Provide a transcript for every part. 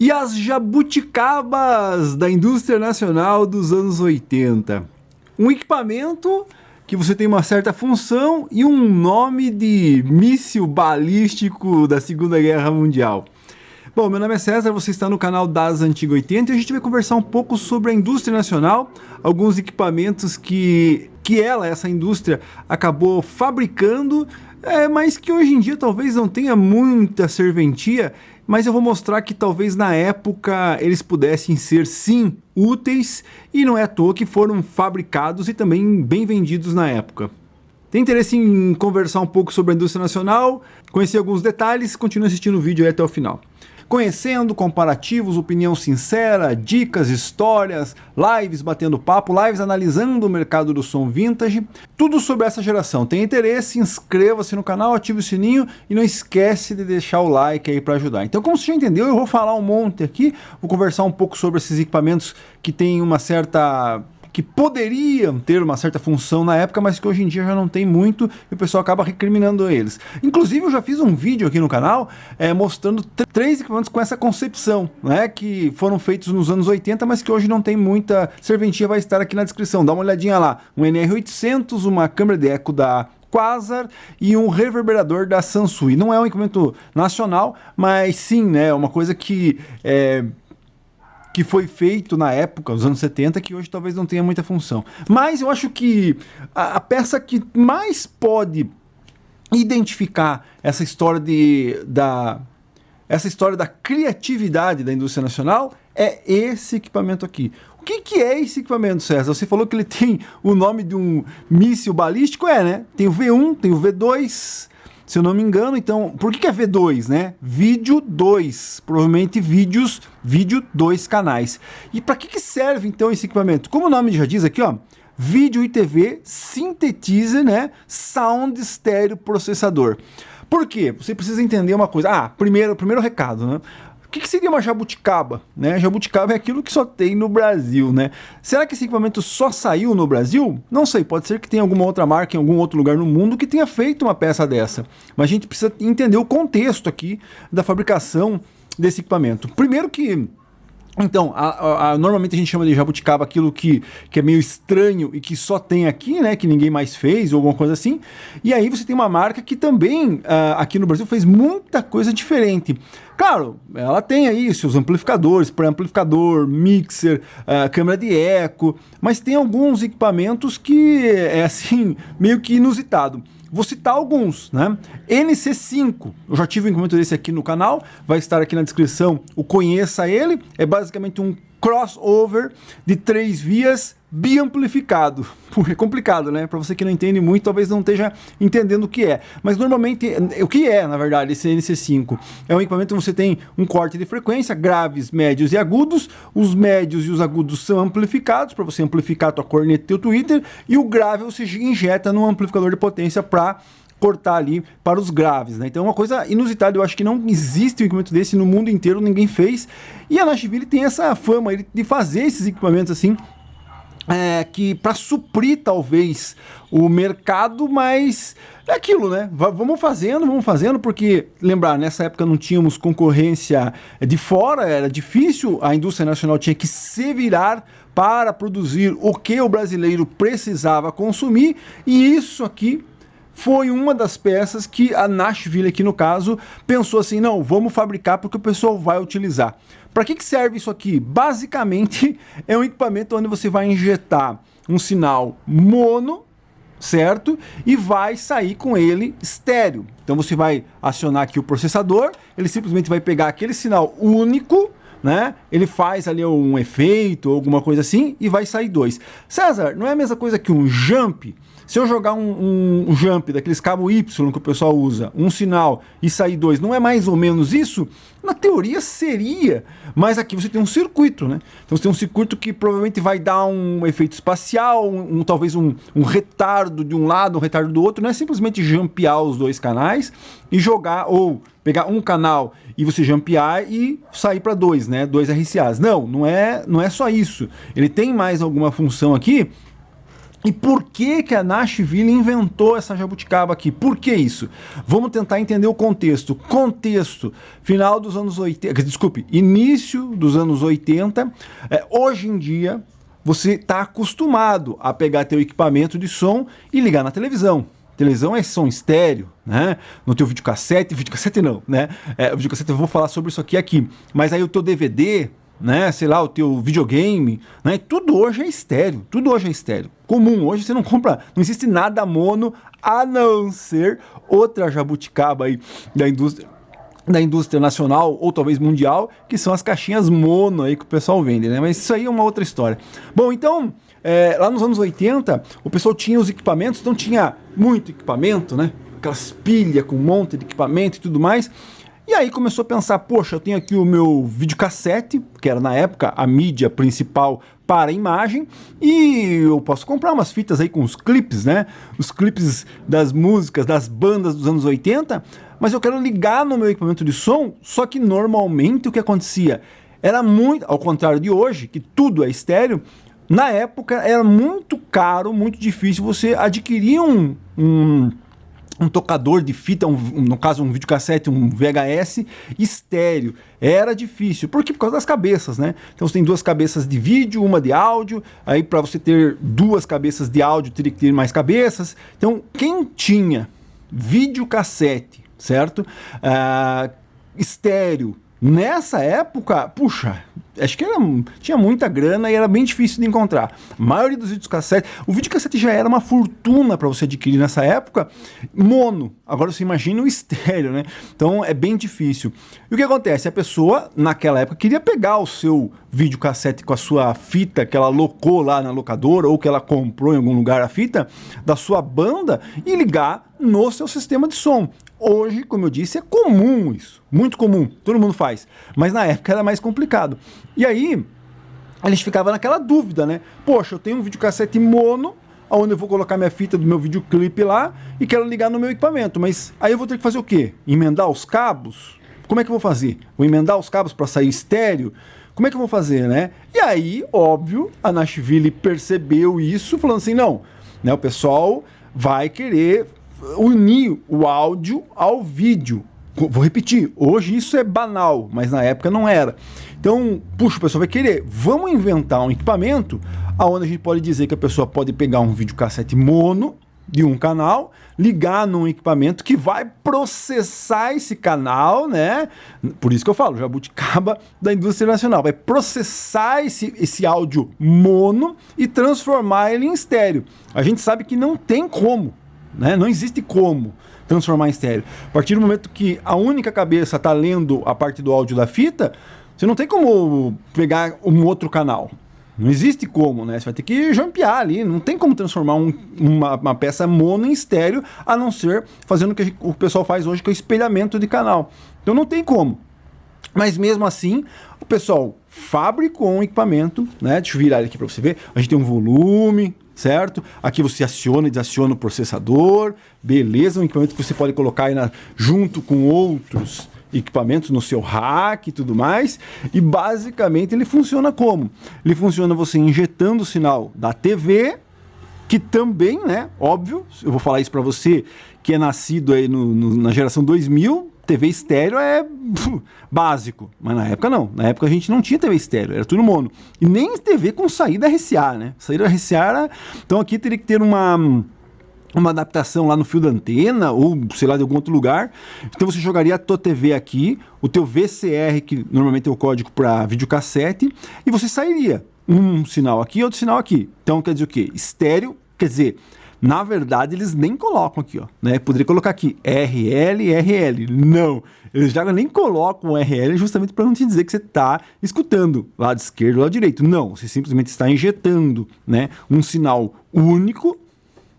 E as jabuticabas da indústria nacional dos anos 80. Um equipamento que você tem uma certa função e um nome de míssil balístico da Segunda Guerra Mundial. Bom, meu nome é César, você está no canal das Antigas 80 e a gente vai conversar um pouco sobre a indústria nacional, alguns equipamentos que essa indústria, acabou fabricando, mas que hoje em dia talvez não tenha muita serventia, mas eu vou mostrar que talvez na época eles pudessem ser sim úteis e não é à toa que foram fabricados e também bem vendidos na época. Tem interesse em conversar um pouco sobre a indústria nacional, conhecer alguns detalhes, continue assistindo o vídeo aí até o final. Conhecendo, comparativos, opinião sincera, dicas, histórias, lives batendo papo, lives analisando o mercado do som vintage, tudo sobre essa geração. Tem interesse? Inscreva-se no canal, ative o sininho e não esquece de deixar o like aí para ajudar. Então, como você já entendeu, eu vou falar um monte aqui, vou conversar um pouco sobre esses equipamentos que têm uma certa... que poderiam ter uma certa função na época, mas que hoje em dia já não tem muito e o pessoal acaba recriminando eles. Inclusive eu já fiz um vídeo aqui no canal mostrando 3 equipamentos com essa concepção, né, que foram feitos nos anos 80, mas que hoje não tem muita serventia, vai estar aqui na descrição. Dá uma olhadinha lá, um NR800, uma câmera de eco da Quasar e um reverberador da Sansui. Não é um equipamento nacional, mas sim, né, uma coisa que foi feito na época, nos anos 70, que hoje talvez não tenha muita função. Mas eu acho que a peça que mais pode identificar essa história da criatividade da indústria nacional é esse equipamento aqui. O que é esse equipamento, César? Você falou que ele tem o nome de um míssil balístico, né? Tem o V1, tem o V2... se eu não me engano. Então, por que é V2, né? Vídeo 2, provavelmente vídeo 2 canais. E para que serve então esse equipamento? Como o nome já diz aqui, ó, vídeo e TV Synthetizer, né? Sound Stereo Processador. Por quê? Você precisa entender uma coisa. Primeiro recado, né? O que seria uma jabuticaba? Né? Jabuticaba é aquilo que só tem no Brasil, né? Será que esse equipamento só saiu no Brasil? Não sei, pode ser que tenha alguma outra marca em algum outro lugar no mundo que tenha feito uma peça dessa. Mas a gente precisa entender o contexto aqui da fabricação desse equipamento. Primeiro que... então, normalmente a gente chama de jabuticaba aquilo que é meio estranho e que só tem aqui, né? Que ninguém mais fez ou alguma coisa assim. E aí você tem uma marca que também, aqui no Brasil, fez muita coisa diferente. Claro, ela tem aí seus amplificadores, pré-amplificador, mixer, câmera de eco, mas tem alguns equipamentos que é assim, meio que inusitado. Vou citar alguns, né? NC5, eu já tive um equipamento desse aqui no canal, vai estar aqui na descrição, conheça ele, é basicamente um crossover de 3 vias biamplificado. É complicado, né? Para você que não entende muito, talvez não esteja entendendo o que é. Mas normalmente, o que é, na verdade, esse NC5? É um equipamento que você tem um corte de frequência, graves, médios e agudos. Os médios e os agudos são amplificados, para você amplificar a tua corneta e teu tweeter. E o grave você injeta num amplificador de potência para cortar ali para os graves, né? Então é uma coisa inusitada, eu acho que não existe um equipamento desse no mundo inteiro, ninguém fez. E a Nashville tem essa fama de fazer esses equipamentos assim, que para suprir talvez o mercado, mas é aquilo, né? Vamos fazendo, porque lembrar, nessa época não tínhamos concorrência de fora, era difícil, a indústria nacional tinha que se virar para produzir o que o brasileiro precisava consumir, e isso aqui foi uma das peças que a Nashville, aqui no caso, pensou assim, não, vamos fabricar porque o pessoal vai utilizar. Para que serve isso aqui? Basicamente, é um equipamento onde você vai injetar um sinal mono, certo? E vai sair com ele estéreo. Então você vai acionar aqui o processador, ele simplesmente vai pegar aquele sinal único, né? Ele faz ali um efeito, alguma coisa assim, e vai sair 2. César, não é a mesma coisa que um jump? Se eu jogar um jump daqueles cabo Y que o pessoal usa, um sinal e sair 2, não é mais ou menos isso? Na teoria seria, mas aqui você tem um circuito, né? Então você tem um circuito que provavelmente vai dar um efeito espacial, talvez um retardo de um lado, um retardo do outro. Não é simplesmente jumpear os 2 canais e jogar, ou pegar um canal e você jumpear e sair para 2, né? 2 RCAs. Não é só isso. Ele tem mais alguma função aqui, E por que que a Nashville inventou essa jabuticaba aqui? Por que isso? Vamos tentar entender o contexto. Contexto, final dos anos 80, desculpe, início dos anos 80. Hoje em dia, você está acostumado a pegar teu equipamento de som e ligar na televisão. Televisão é som estéreo, né? No teu videocassete não, né? O videocassete eu vou falar sobre isso aqui. Mas aí o teu DVD, né? Sei lá, o teu videogame, né? Tudo hoje é estéreo, Comum, hoje você não compra, não existe nada mono a não ser outra jabuticaba aí da indústria nacional ou talvez mundial, que são as caixinhas mono aí que o pessoal vende, né? Mas isso aí é uma outra história. Bom, então, lá nos anos 80, o pessoal tinha os equipamentos, então tinha muito equipamento, né? Aquelas pilhas com um monte de equipamento e tudo mais. E aí começou a pensar, poxa, eu tenho aqui o meu videocassete, que era na época a mídia principal para a imagem, e eu posso comprar umas fitas aí com os clipes, né? Os clipes das músicas, das bandas dos anos 80, mas eu quero ligar no meu equipamento de som, só que normalmente o que acontecia era muito, ao contrário de hoje, que tudo é estéreo, na época era muito caro, muito difícil você adquirir um tocador de fita, no caso um videocassete, um VHS estéreo. Era difícil. Por quê? Por causa das cabeças, né? Então você tem duas cabeças de vídeo, uma de áudio. Aí para você ter duas cabeças de áudio, teria que ter mais cabeças. Então quem tinha videocassete, certo? Estéreo, nessa época, puxa, acho que tinha muita grana e era bem difícil de encontrar. A maioria dos videocassetes, o videocassete já era uma fortuna para você adquirir nessa época, mono. Agora você imagina o estéreo, né? Então é bem difícil. E o que acontece? A pessoa, naquela época, queria pegar o seu videocassete com a sua fita que ela locou lá na locadora ou que ela comprou em algum lugar a fita da sua banda e ligar no seu sistema de som. Hoje, como eu disse, é comum isso, muito comum, todo mundo faz, mas na época era mais complicado. E aí, a gente ficava naquela dúvida, né? Poxa, eu tenho um videocassete mono, onde eu vou colocar minha fita do meu videoclipe lá e quero ligar no meu equipamento, mas aí eu vou ter que fazer o quê? Emendar os cabos? Como é que eu vou fazer? Vou emendar os cabos para sair estéreo? Como é que eu vou fazer, né? E aí, óbvio, a Nashville percebeu isso, falando assim, não, né, o pessoal vai querer unir o áudio ao vídeo. Vou repetir, hoje isso é banal, mas na época não era. Então, puxa, o pessoal vai querer. Vamos inventar um equipamento onde a gente pode dizer que a pessoa pode pegar um videocassete mono de um canal, ligar num equipamento que vai processar esse canal, né? Por isso que eu falo, jabuticaba da indústria nacional. Vai processar esse áudio mono e transformar ele em estéreo. A gente sabe que não tem como, né? Não existe como transformar em estéreo. A partir do momento que a única cabeça está lendo a parte do áudio da fita, você não tem como pegar um outro canal. Não existe como, né? Você vai ter que jampear ali. Não tem como transformar uma peça mono em estéreo, a não ser fazendo o que o pessoal faz hoje, que é o espelhamento de canal. Então não tem como. Mas mesmo assim, o pessoal fabricou um equipamento, né? Deixa eu virar ele aqui para você ver. A gente tem um volume, certo? Aqui você aciona e desaciona o processador, beleza? Um equipamento que você pode colocar aí junto com outros equipamentos no seu rack e tudo mais. E basicamente ele funciona como? Ele funciona você injetando o sinal da TV, que também, né? Óbvio, eu vou falar isso para você que é nascido aí na geração 2000. TV estéreo é básico, mas na época não. Na época a gente não tinha TV estéreo, era tudo mono. E nem TV com saída RCA, né? Saída RCA era... Então aqui teria que ter uma adaptação lá no fio da antena, ou sei lá, de algum outro lugar. Então você jogaria a tua TV aqui, o teu VCR, que normalmente é o código para videocassete, e você sairia um sinal aqui, outro sinal aqui. Então quer dizer o quê? Estéreo, quer dizer... Na verdade, eles nem colocam aqui, ó, né? Poderia colocar aqui RL, RL. Não, eles já nem colocam RL justamente para não te dizer que você está escutando lado esquerdo ou lado direito. Não, você simplesmente está injetando, né, um sinal único,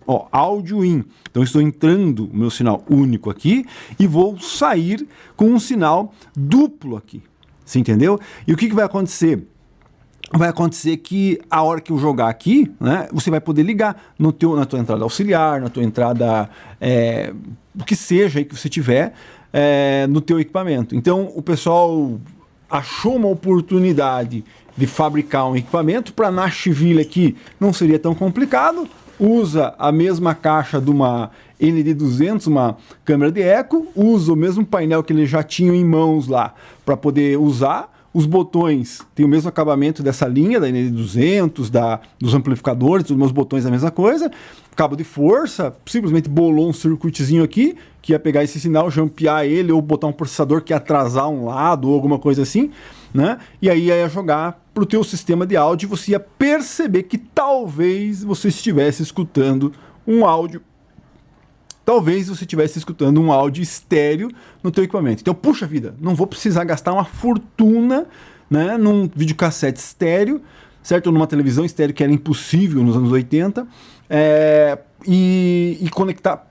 ó, áudio in. Então, eu estou entrando o meu sinal único aqui e vou sair com um sinal duplo aqui. Você entendeu? E o que vai acontecer? Vai acontecer que a hora que eu jogar aqui, né, você vai poder ligar na tua entrada auxiliar, na tua entrada, o que seja aí que você tiver no teu equipamento. Então o pessoal achou uma oportunidade de fabricar um equipamento para Nashville aqui, não seria tão complicado, usa a mesma caixa de uma ND200, uma câmera de eco, usa o mesmo painel que eles já tinham em mãos lá para poder usar. Os botões têm o mesmo acabamento dessa linha, da ND200, dos amplificadores, os meus botões a mesma coisa. Cabo de força, simplesmente bolou um circuitozinho aqui, que ia pegar esse sinal, jampear ele, ou botar um processador que ia atrasar um lado, ou alguma coisa assim, né? E aí ia jogar para o teu sistema de áudio, e você ia perceber que talvez você estivesse escutando um áudio. Talvez você estivesse escutando um áudio estéreo no teu equipamento. Então, puxa vida, não vou precisar gastar uma fortuna, né, num videocassete estéreo, certo? Ou numa televisão estéreo, que era impossível nos anos 80, e conectar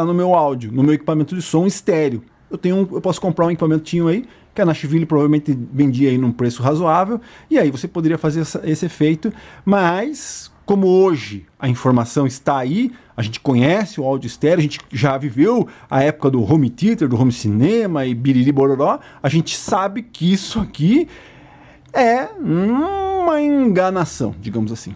no meu áudio, no meu equipamento de som estéreo. Eu posso comprar um equipamentinho aí, que a Nashville provavelmente vendia aí num preço razoável, e aí você poderia fazer esse efeito, mas como hoje a informação está aí, a gente conhece o áudio estéreo, a gente já viveu a época do home theater, do home cinema e biriri bororó, a gente sabe que isso aqui é uma enganação, digamos assim.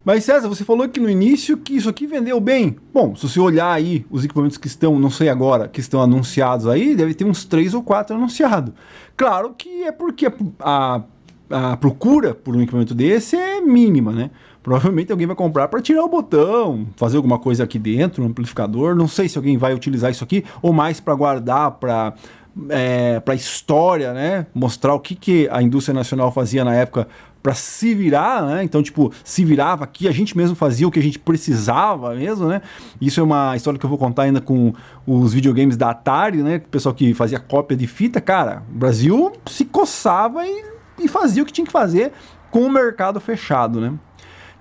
Mas César, você falou que no início que isso aqui vendeu bem. Bom, se você olhar aí os equipamentos que estão, não sei agora, que estão anunciados aí, deve ter uns 3 ou 4 anunciados. Claro que é porque a procura por um equipamento desse é mínima, né? Provavelmente alguém vai comprar para tirar o botão, fazer alguma coisa aqui dentro, no amplificador. Não sei se alguém vai utilizar isso aqui, ou mais para guardar para história, né? Mostrar o que a indústria nacional fazia na época para se virar, né? Então, tipo, se virava aqui, a gente mesmo fazia o que a gente precisava mesmo, né? Isso é uma história que eu vou contar ainda com os videogames da Atari, né? O pessoal que fazia cópia de fita, cara, o Brasil se coçava e fazia o que tinha que fazer com o mercado fechado, né?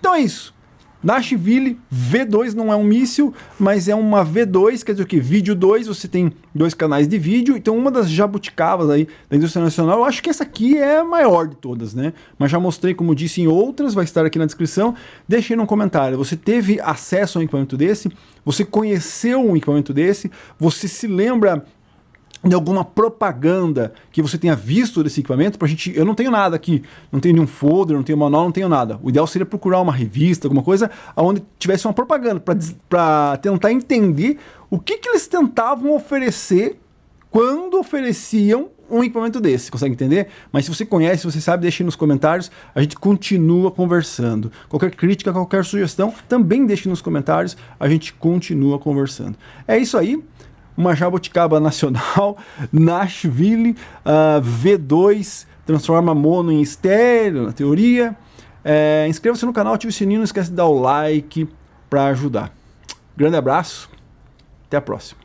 Então é isso. Nashville V2 não é um míssil, mas é uma V2, quer dizer o quê? Vídeo 2, você tem 2 canais de vídeo, então uma das jabuticabas aí da indústria nacional, eu acho que essa aqui é a maior de todas, né? Mas já mostrei, como disse, em outras, vai estar aqui na descrição. Deixe aí no comentário, você teve acesso a um equipamento desse? Você conheceu um equipamento desse? Você se lembra de alguma propaganda que você tenha visto desse equipamento? Eu não tenho nada aqui, não tenho nenhum folder, não tenho manual, não tenho nada. O ideal seria procurar uma revista, alguma coisa onde tivesse uma propaganda para tentar entender o que eles tentavam oferecer quando ofereciam um equipamento desse. Consegue entender? Mas se você conhece, se você sabe, deixe aí nos comentários, a gente continua conversando. Qualquer crítica, qualquer sugestão, também deixe nos comentários, a gente continua conversando. É isso aí. Uma jabuticaba nacional, Nashville, V2, transforma mono em estéreo, na teoria. Inscreva-se no canal, ative o sininho, não esquece de dar o like para ajudar. Grande abraço, até a próxima.